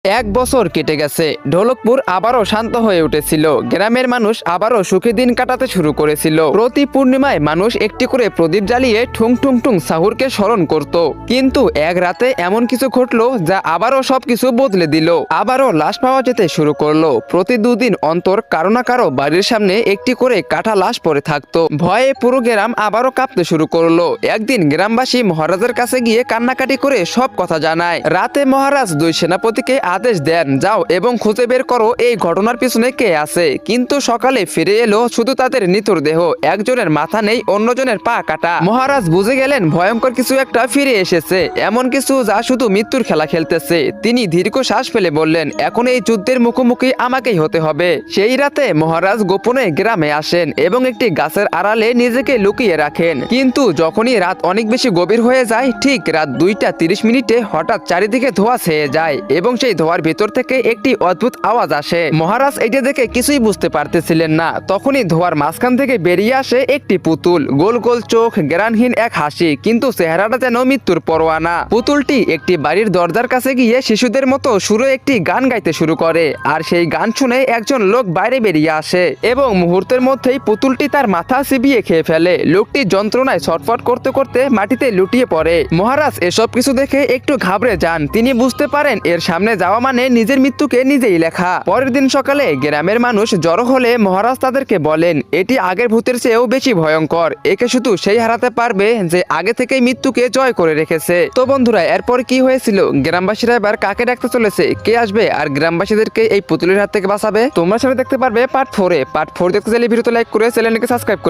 এক বছর কেটে গেছে। ঢোলকপুর আবারও শান্ত হয়ে উঠেছিল। গ্রামের মানুষ আবারও সুখী দিন কাটাতে শুরু করেছিল। প্রতি পূর্ণিমায় মানুষ একটি করে প্রদীপ জ্বালিয়ে ঠুং ঠুং ঠুং সাহুরকে স্মরণ করত। কিন্তু এক রাতে এমন কিছু ঘটলো যা আবারও সবকিছু বদলে দিল। আবারও লাশ পাওয়া যেতে শুরু করলো। প্রতি দুদিন অন্তর কারো না কারো বাড়ির সামনে একটি করে কাটা লাশ পড়ে থাকতো। ভয়ে পুরো গ্রাম আবারও কাঁপতে শুরু করলো। একদিন গ্রামবাসী মহারাজের কাছে গিয়ে কান্নাকাটি করে সব কথা জানায়। রাতে মহারাজ দুই সেনাপতিকে আদেশ দেন, যাও এবং খুঁজে বের করো এই ঘটনার পিছনে কে আছে। কিন্তু সকালে ফিরে এলো শুধু তাদের নিথর দেহ। একজনের মাথা নেই, অন্যজনের পা কাটা। মহারাজ বুঝে গেলেন ভয়ঙ্কর কিছু একটা ফিরে এসেছে, এমন কিছু যা শুধু মৃত্যুর খেলা খেলতেছে। তিনি দীর্ঘ শ্বাস ফেলে বললেন, এখন এই যুদ্ধের মুখোমুখি আমাকেই হতে হবে। সেই রাতে মহারাজ গোপনে গ্রামে আসেন এবং একটি গাছের আড়ালে নিজেকে লুকিয়ে রাখেন। কিন্তু যখনই রাত অনেক বেশি গভীর হয়ে যায়, ঠিক রাত 2:30 হঠাৎ চারিদিকে ধোঁয়া ছেয়ে যায় এবং সেই ধোঁয়ার ভিতর থেকে একটি অদ্ভুত আওয়াজ আসে। মহারাজ এটা দেখে কিছুই বুঝতে পারতেছিলেন না। তখনই ধোঁয়ার মাঝখান থেকে বেরিয়ে আসে একটি পুতুল, গোল গোল চোখ, জ্ঞানহীন এক হাসি, কিন্তু চেহারাটা যেন মৃত্যুর পরোয়ানা। পুতুলটি একটি বাড়ির দরজার কাছে গিয়ে শিশুদের মতো সুরে একটি গান গাইতে শুরু করে। আর সেই গান শুনে একজন লোক বাইরে বেরিয়ে আসে এবং মুহূর্তের মধ্যেই পুতুলটি তার মাথা চিবিয়ে খেয়ে ফেলে। লোকটি যন্ত্রণায় ছটফট করতে করতে মাটিতে লুটিয়ে পড়ে। মহারাজ এসব কিছু দেখে একটু ঘাবড়ে যান। তিনি বুঝতে পারেন এর সামনে যাওয়া মানে নিজের মৃত্যুকে নিজেই লেখা। পরের দিন সকালে গ্রামের মানুষ জড়ো হলে মহারাজ তাদেরকে বলেন, এটি আগের ভূতের চেয়েও বেশি ভয়ঙ্কর। একে শুধু সেই হারাতে পারবে যে আগে থেকেই মৃত্যুকে জয় করে রেখেছে। তো বন্ধুরা, এরপর কি হয়েছিল? গ্রামবাসীরা এবার কাকে ডাকতে চলেছে? কে আসবে আর গ্রামবাসীদেরকে এই পুতুলের হাত থেকে বাঁচাবে? তোমরা সেটা দেখতে পারবে পার্ট 4-এ। পার্ট 4 দেখতে চাইলে ভিডিওতে লাইক করে চ্যানেলটিকে সাবস্ক্রাইব করে